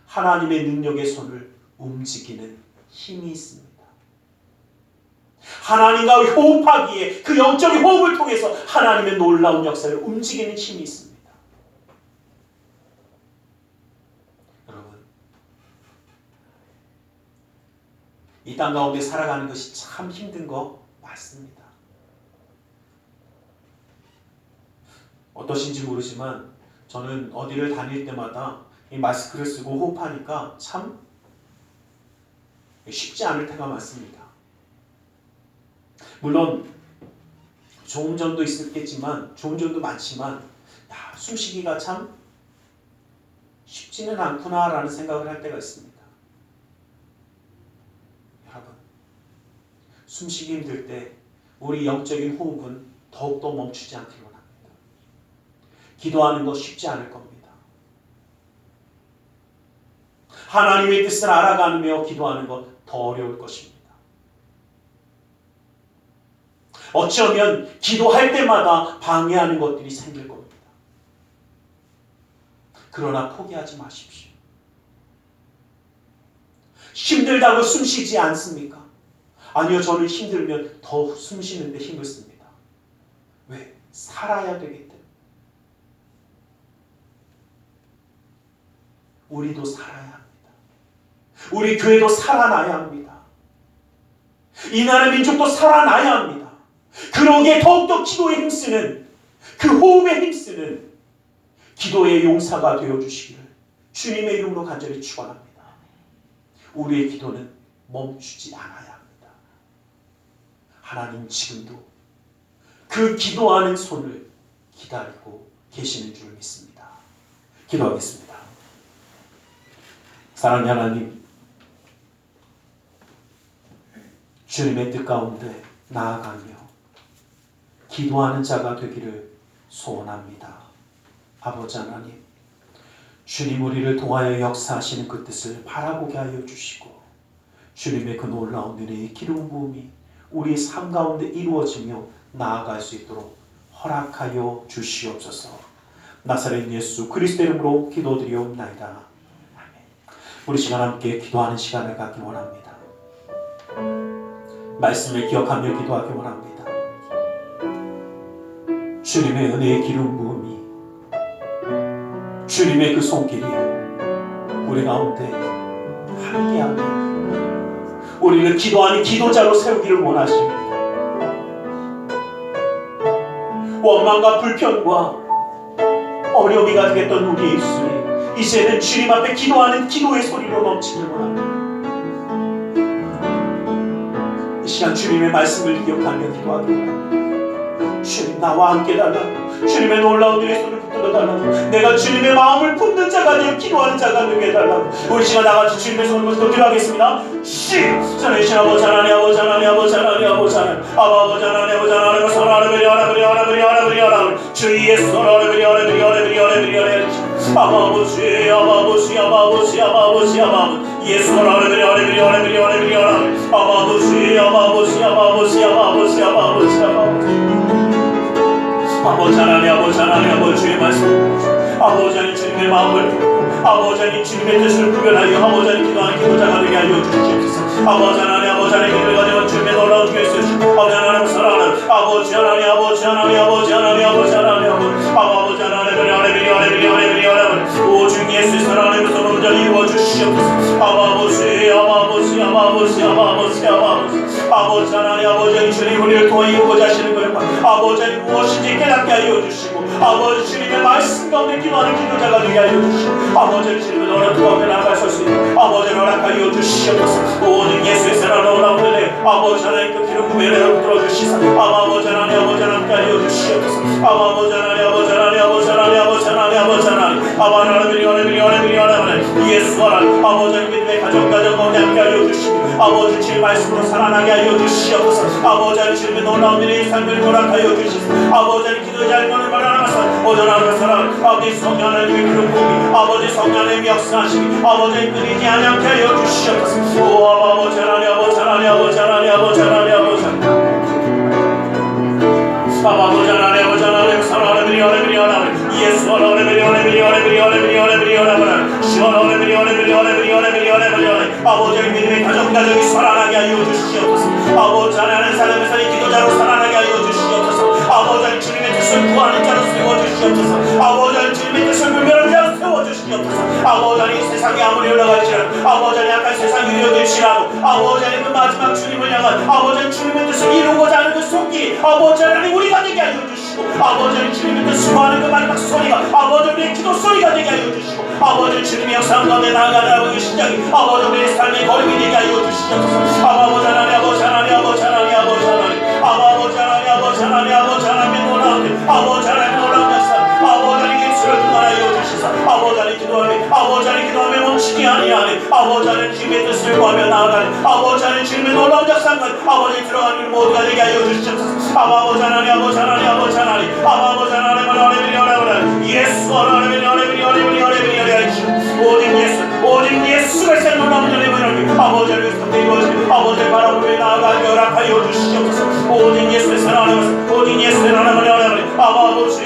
하나님의 능력의 손을 움직이는 힘이 있습니다. 하나님과 호흡하기에 그 영적인 호흡을 통해서 하나님의 놀라운 역사를 움직이는 힘이 있습니다. 이 땅 가운데 살아가는 것이 참 힘든 거 맞습니다. 어떠신지 모르지만 저는 어디를 다닐 때마다 이 마스크를 쓰고 호흡하니까 참 쉽지 않을 때가 많습니다. 물론 좋은 점도 있겠지만, 좋은 점도 많지만 숨쉬기가 참 쉽지는 않구나라는 생각을 할 때가 있습니다. 숨쉬기 힘들 때 우리 영적인 호흡은 더욱더 멈추지 않기를 원합니다. 기도하는 거 쉽지 않을 겁니다. 하나님의 뜻을 알아가며 기도하는 것 더 어려울 것입니다. 어쩌면 기도할 때마다 방해하는 것들이 생길 겁니다. 그러나 포기하지 마십시오. 힘들다고 숨쉬지 않습니까? 아니요, 저는 힘들면 더 숨쉬는데 힘을 씁니다. 왜? 살아야 되기 때문에. 우리도 살아야 합니다. 우리 교회도 살아나야 합니다. 이 나라 민족도 살아나야 합니다. 그러기에 더욱더 기도에 힘쓰는 그 호흡에 힘쓰는 기도의 용사가 되어주시기를 주님의 이름으로 간절히 축원합니다. 우리의 기도는 멈추지 않아야 합니다. 하나님 지금도 그 기도하는 손을 기다리고 계시는 줄 믿습니다. 기도하겠습니다. 사랑하는 하나님, 주님의 뜻 가운데 나아가며 기도하는 자가 되기를 소원합니다. 아버지 하나님, 주님 우리를 통하여 역사하시는 그 뜻을 바라보게 하여 주시고 주님의 그 놀라운 은혜의 기름 부음이 우리의 삶 가운데 이루어지며 나아갈 수 있도록 허락하여 주시옵소서. 나사렛 예수 그리스도 이름으로 기도드리옵나이다. 아멘. 우리 시간 함께 기도하는 시간을 갖기 원합니다. 말씀을 기억하며 기도하기 원합니다. 주님의 은혜의 기름 부음이, 주님의 그 손길이 우리 가운데 함께하며 우리를 기도하는 기도자로 세우기를 원하십니다. 원망과 불평과 어려움이 가득했던 우리의 입술이 이제는 주님 앞에 기도하는 기도의 소리로 넘치길 원합니다. 이 시간 주님의 말씀을 기억하며 기도하기 원합니다. 주님 나와 함께 달라고, 주님의 놀라운 은혜의 손을 붙들어 달라고, 내가 주님의 마음을 품는 자가 되어 기도하는 자가 되게 해달라고. 우리 시간 나같이 주님의 손을 붙들어 기도하겠습니다. 전해주신 아버지 하나님, 아버지 하나님, 아버지 하나님, 아버지 하나님, 아버지 하나님, 아버지 하나님, 사랑하는 하나님, 주 예수 하나님, 아버지, 아버지, 아버지, 아버지, 아버지, 예수 하나님, 아버지, 아버지, 아버지, 아버지, 아버지, 아버지, 아버지 하나님, 아버지 하나님, 아버지의 말씀, 아버지 하나님 주님의 마음을 품고 아버지 하나님 주님의 뜻을 구별하여 아버지 하나님 기도하는 기도자가 되게 하여 주시옵소서. 아버지 하나님, 아버지 하나님 기도를 가지고 주님의 놀라운 주의 쓰시고 아버지 하나님 사랑하는 아버지 하나님, 아버지 하나님, 아버지 하나님, 아버지 하나님, 아버지 하나님, 오직 예수의 사랑하는 그 손을 온전히 이루어 주시옵소서. 아버지, 아버지, 아버지, 아버지, 아버지, 아버지 하나님, 아버지 하나님 주님 우리를 통해 이루고자 하시는 것을 아버지 하나님 무엇인지 깨닫게 하여 주시고 아버지 주님의 말씀 가운데 기도하는 기도자가 되게 하여 주시고 아버지 하나님 주님의 노래 가운데 나아갈 수 있는 아버지 하나님 허락하여 주시옵소서. 오직 예수의 사랑으로 나오는데 아버지 하나님 그 기름 부음에 들어 주시사 아버지 하나님, 아버지 하나님 하여 주시옵소서. 아버지 하나님, 아버지 하나님, 아버지 하나님, 아버지 하나님, 아버지 하나님, 아버지 하나님, 예수 하나님, 아버지 하나님 믿음의 가정 가운데 함께 하여 주시고 아버지 주의 말씀으로 살아나게 하여 주시옵소서. 아버지 하나님 주님의 놀라운 일의 삶을 허락하여 주시옵소서. 아버지 하나님 기도의 알고는 말하나서 오전하는 사랑 아버지 성령 하나님의 기름 부음이 아버지 성령 하나님의 역사하심이 아버지 하나님 끊이지 않게 하여 주시옵소서. 오 아버지 하나님, 아버지 하나님, 아버지 하나님, 아버지 하나님, 아버지 하나님, 아버지 하나님, 아버지 하나님, 사랑하는 하나님, 예수 하나님, 아버지 하나님 믿음의 가정이 살아나게 하여 주시옵소서. 아버지 하나님 사람의 살이 기도자로 살아나게 하여 주시옵소서. 아버지 하나님 주님의 뜻을 구하는 자로 세워주시옵소서. 아버지 하나님 주님의 뜻을 분별하는 자로 세워주시옵소서. 아버지 하나님 세상이 아무리 흘러갈지라도 아버지 하나님 약간 세상이 이루어질지라도 아버지 하나님 그 마지막 주님을 향한 아버지 하나님 주님의 뜻을 이루고자 하는 그 손길이 아버지 하나님 우리가 되게 하여 주시고 아버지 하나님 주님의 뜻을 구하는 그 마지막 소리가 아버지 우리의 기도 소리가 되게 하여 주시고 아버지 하나님 주님의 역사 가운데 나아가는 아버지 심장이 아버지 우리의 삶의 걸음이 되게 하여 주시옵소서. 아버지 하나님, 아버지 하나님, 아버지 하나님, 아버지 하나님, 아버지 하나님, 아버지 하나님, 아버지 하나님의 놀라운 아버지 하나님 놀라운 역사 아버지 하나님 예수를 통하여 주시사 아버지 하나님 기도하며 아버지 하나님 기도하며 멈추지 아니하니 아버지 하나님 주님의 뜻을 구하며 나아가니 아버지 하나님 주님의 놀라운 역사가 아버지 들어가는 일 모두가 되게 하여 주시옵소서. 아버지 하나님, 아버지 하나님, 아버지 하나님, 아버지 하나님, 예수 하나님, 오직 예수가 있는 놀라운 은혜를 아버지 하나님 성대 이루어지며 아버지 바라보며 나아가게 허락하여 주시옵소서. 오직 예수의 사랑하는 것, 오직 예수의 하나님을 아버지, 아버지,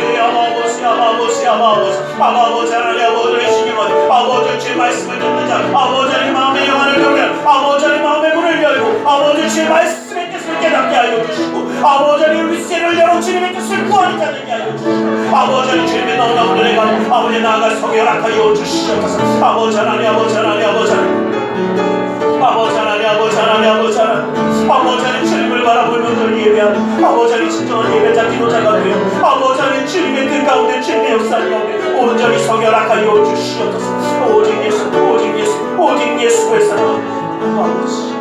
아버지, 아버지, 아버지 하나님, 아버지의 신임은 아버지 주의 말씀을 듣는 자, 아버지 하나님 마음의 영안을 열면 아버지 하나님 마음의 문을 열고 아버지 주의 말씀의 뜻을 깨닫게 하여 주시고 아버지 하나님 윗세를 열어 주님의 뜻을 구하는 자 되게 하여 주시고 아버지 하나님 주님의 놀라운 은혜가 아버지 나아갈 서게 허락하여 주시옵소서. 아버지 하나님, 아버지 하나님, 아버지 하나님, 아버지 하나님, 아버지 하나님, 아버지 하나님, 아버지 하나님 주님을 바라보며 늘 예배하는 아버지 하나님 진정한 예배자 기도자가 되어 아버지 하나님 역사하시는 주님의 뜻 가운데 주님의 역사 가운데 온전히 성결하여 주시옵소서. 오직 예수 오직 예수 오직 예수의 사랑 아버지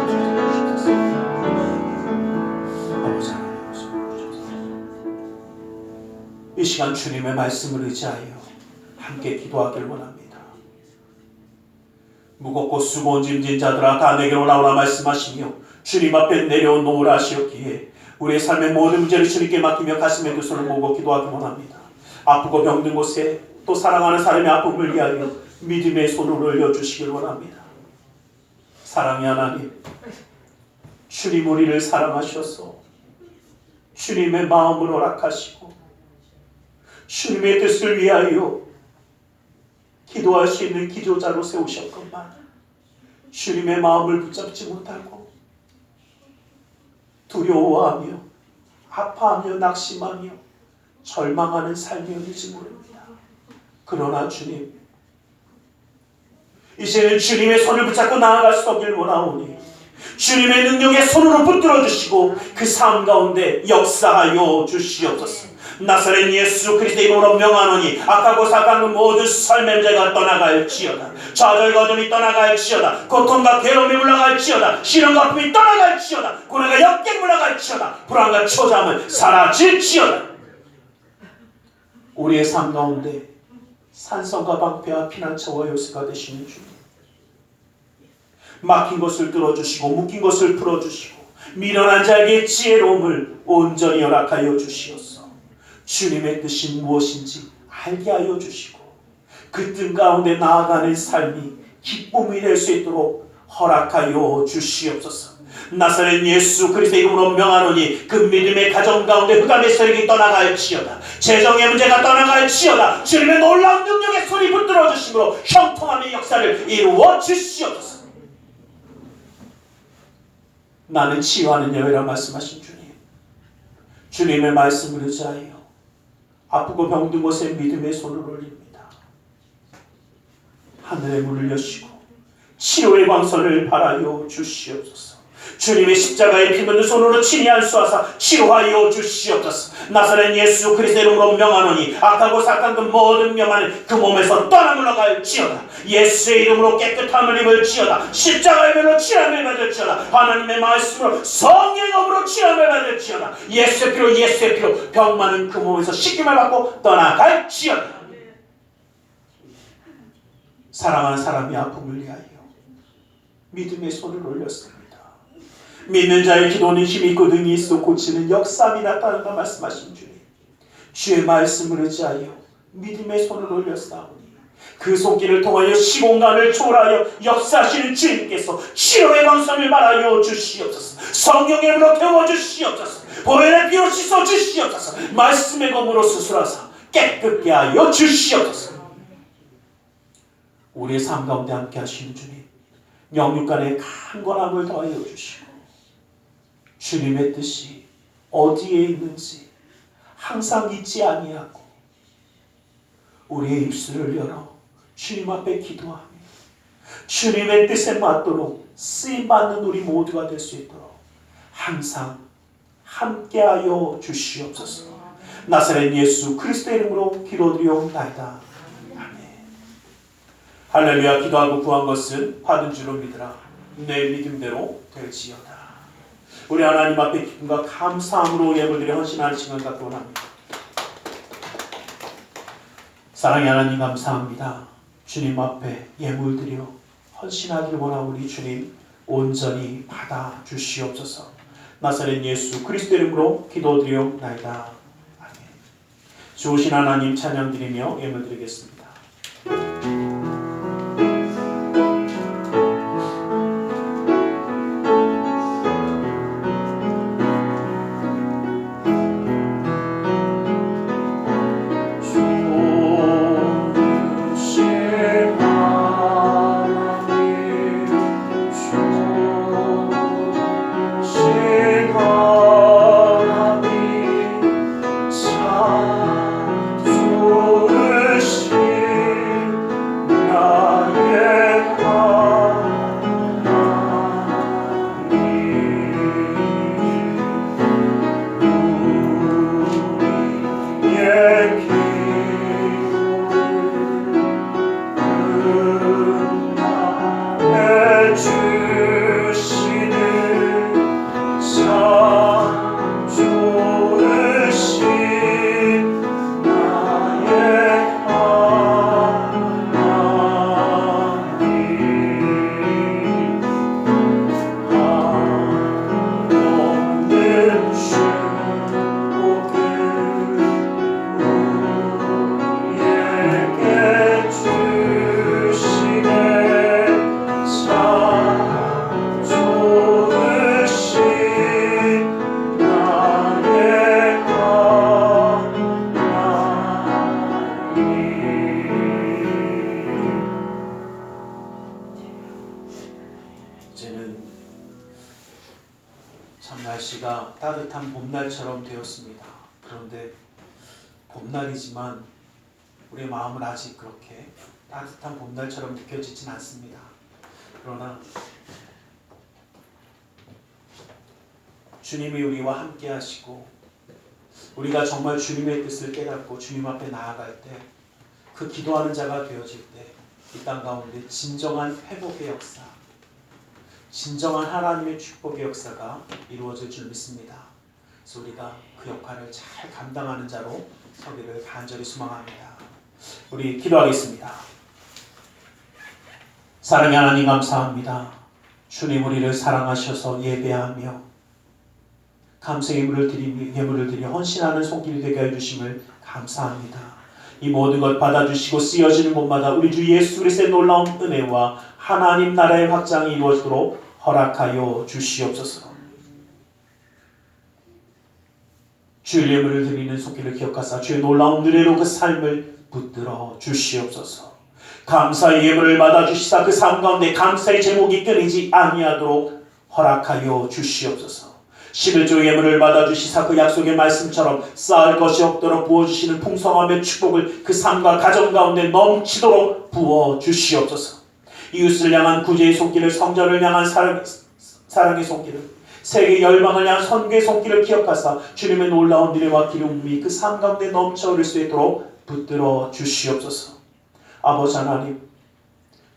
아버지 이 시간 주님의 말씀을 의지하여 함께 기도하기를 원합니다. 무겁고 수고온 짐진 자들아 다 내게로 나오라 말씀하시며 주님 앞에 내려놓으라 하시었기에 우리의 삶의 모든 문제를 주님께 맡기며 가슴에 두 손을 모으고 기도하기 원합니다. 아프고 병든 곳에 또 사랑하는 사람의 아픔을 위하여 믿음의 손을 올려주시길 원합니다. 사랑의 하나님, 주님 우리를 사랑하셔서 주님의 마음을 허락하시고 주님의 뜻을 위하여 기도할 수 있는 기도자로 세우셨건만 주님의 마음을 붙잡지 못하고 두려워하며 아파하며 낙심하며 절망하는 삶이었는지 모릅니다. 그러나 주님, 이제는 주님의 손을 붙잡고 나아갈 수 없길 원하오니 주님의 능력의 손으로 붙들어 주시고 그 삶 가운데 역사하여 주시옵소서. 나사렛 예수 그리스도의 이름으로 명하노니 악하고 사악한 모든 삶의 문제가 떠나갈지어다. 좌절과 어둠이 떠나갈지어다. 고통과 괴로움이 물러갈지어다. 시련과 아픔이 떠나갈지어다. 고난과 역경 물러갈지어다. 불안과 초조함은 사라질지어다. 우리의 삶 가운데 산성과 방패와 피난처와 요새가 되시는 주님, 막힌 것을 뚫어주시고 묶인 것을 풀어주시고 미련한 자에게 지혜로움을 온전히 허락하여 주시옵소서. 주님의 뜻이 무엇인지 알게 하여 주시고 그 뜻 가운데 나아가는 삶이 기쁨이 될 수 있도록 허락하여 주시옵소서. 나사렛 예수 그리스도의 이름으로 명하노니 그 믿음의 가정 가운데 흑암의 세력이 떠나갈지어다. 재정의 문제가 떠나갈지어다. 주님의 놀라운 능력의 손이 붙들어 주심으로 형통함의 역사를 이루어 주시옵소서. 나는 치유하는 여호와라 말씀하신 주님, 주님의 말씀을 의지하여 아프고 병든 곳에 믿음의 손을 올립니다. 하늘의 문을 여시고 치료의 광선을 발하여 주시옵소서. 주님의 십자가에 피 묻는 손으로 친히 안수하사 치료하여 주시옵소서. 나사렛 예수 그리스도의 이름으로 명하노니 악하고 사악한 그 모든 명하는 그 몸에서 떠나 물러갈지어다. 예수의 이름으로 깨끗함을 입을지어다. 십자가의 별로 치료함을 받을지어다. 하나님의 말씀으로 성령의 검으로 치료함을 받을지어다. 예수의 피로 병 많은 그 몸에서 씻김을 받고 떠나갈지어다. 사랑하는 사람이 아픔을 위하여 믿음의 손을 올렸습니다. 믿는 자의 기도는 힘이 있고 능이 있어 고치는 역사함이 나타난다 말씀하신 주님, 주의 말씀을 의지하여 믿음의 손을 올렸사오니 그 손길을 통하여 시공간을 초월하여 역사하시는 주님께서 치료의 광선을 말하여 주시옵소서. 성령의 물로 태워 주시옵소서. 보혈의 피로 씻어 주시옵소서. 말씀의 검으로 수술하사 깨끗게 하여 주시옵소서. 우리의 삶 가운데 함께 하시는 주님, 영육간의 강건함을 더하여 주시고 주님의 뜻이 어디에 있는지 항상 잊지 아니하고 우리의 입술을 열어 주님 앞에 기도하며 주님의 뜻에 맞도록 쓰임받는 우리 모두가 될 수 있도록 항상 함께하여 주시옵소서. 나사렛 예수 그리스도의 이름으로 기도드리옵나이다. 아멘. 할렐루야. 기도하고 구한 것은 받은 줄로 믿으라. 내 믿음대로 될지어다. 우리 하나님 앞에 기쁨과 감사함으로 예물드려 헌신하는 시간 갖고 원합니다. 사랑의 하나님 감사합니다. 주님 앞에 예물드려 헌신하기를 원하오니 주님 온전히 받아 주시옵소서. 나사렛 예수 그리스도 이름으로 기도드리옵나이다. 아멘. 좋으신 하나님 찬양드리며 예물드리겠습니다. 좋으신 봄날처럼 되었습니다. 그런데 봄날이지만 우리의 마음은 아직 그렇게 따뜻한 봄날처럼 느껴지진 않습니다. 그러나 주님이 우리와 함께 하시고 우리가 정말 주님의 뜻을 깨닫고 주님 앞에 나아갈 때, 그 기도하는 자가 되어질 때 이 땅 가운데 진정한 회복의 역사, 진정한 하나님의 축복의 역사가 이루어질 줄 믿습니다. 그래서 우리가 그 역할을 잘 감당하는 자로 서기를 간절히 소망합니다. 우리 기도하겠습니다. 사랑의 하나님 감사합니다. 주님 우리를 사랑하셔서 예배하며 감사의 예물을 드리며 헌신하는 손길이 되게 해주심을 감사합니다. 이 모든 것 받아주시고 쓰여지는 곳마다 우리 주 예수 그리스도의 놀라운 은혜와 하나님 나라의 확장이 이루어지도록 허락하여 주시옵소서. 주의 예물을 드리는 손길을 기억하사 주의 놀라운 은혜로 그 삶을 붙들어 주시옵소서. 감사의 예물을 받아주시사 그 삶 가운데 감사의 제목이 끊이지 아니하도록 허락하여 주시옵소서. 11조 예물을 받아주시사 그 약속의 말씀처럼 쌓을 것이 없도록 부어주시는 풍성함의 축복을 그 삶과 가정 가운데 넘치도록 부어주시옵소서. 이웃을 향한 구제의 손길을, 성전을 향한 사랑의 손길을, 세계 열방을 향한 선교의 손길을 기억하사 주님의 놀라운 은혜와 기름이 그 삶 가운데 넘쳐 흐를 수 있도록 붙들어 주시옵소서. 아버지 하나님,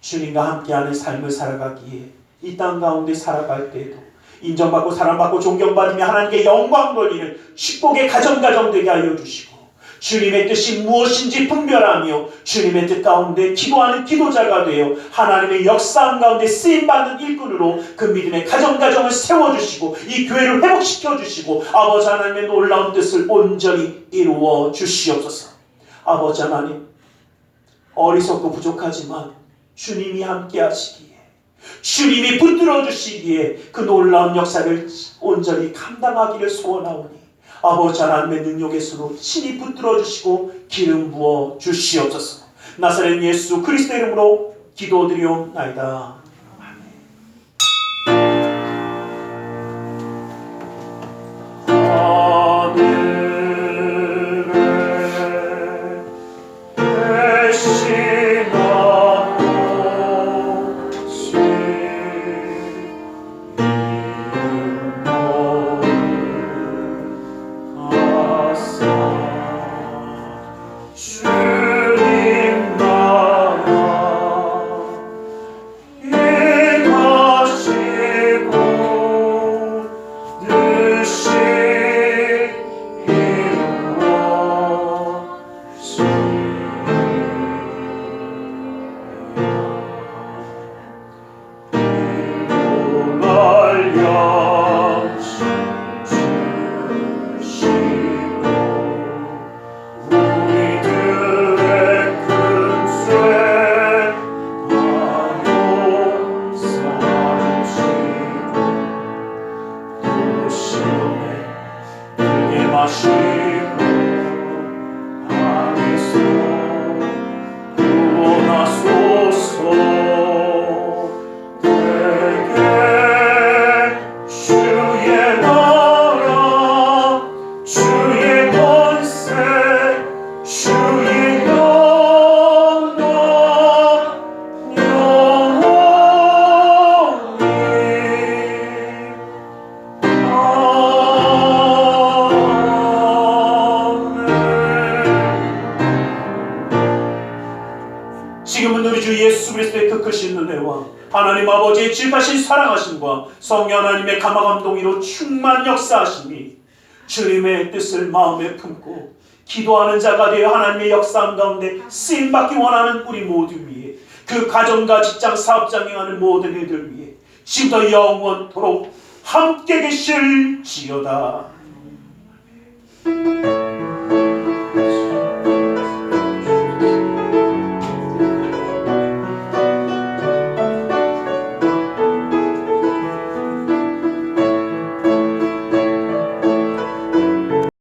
주님과 함께하는 삶을 살아가기에 이 땅 가운데 살아갈 때에도 인정받고 사랑받고 존경받으며 하나님께 영광 돌리는 축복의 가정 되게 하여 주시고, 주님의 뜻이 무엇인지 분별하며 주님의 뜻 가운데 기도하는 기도자가 되어 하나님의 역사함 가운데 쓰임받는 일꾼으로 그 믿음의 가정을 세워주시고 이 교회를 회복시켜주시고 아버지 하나님의 놀라운 뜻을 온전히 이루어 주시옵소서. 아버지 하나님, 어리석고 부족하지만 주님이 함께 하시기에, 주님이 붙들어 주시기에 그 놀라운 역사를 온전히 감당하기를 소원하오니 아버지 하나님의 능력의 수로 친히 붙들어 주시고 기름 부어 주시옵소서. 나사렛 예수 그리스도 이름으로 기도드리옵나이다. 지금은 우리 주 예수 그리스도의 그 크신 은혜와 하나님 아버지의 지극하신 사랑하심과 성령 하나님의 감화감동이로 충만 역사하심이 주님의 뜻을 마음에 품고 기도하는 자가 되어 하나님의 역사함 가운데 쓰임받기 원하는 우리 모두 위에, 그 가정과 직장 사업장 행하는 모든 이들 위에 지금부터 영원토록 함께 계실지어다.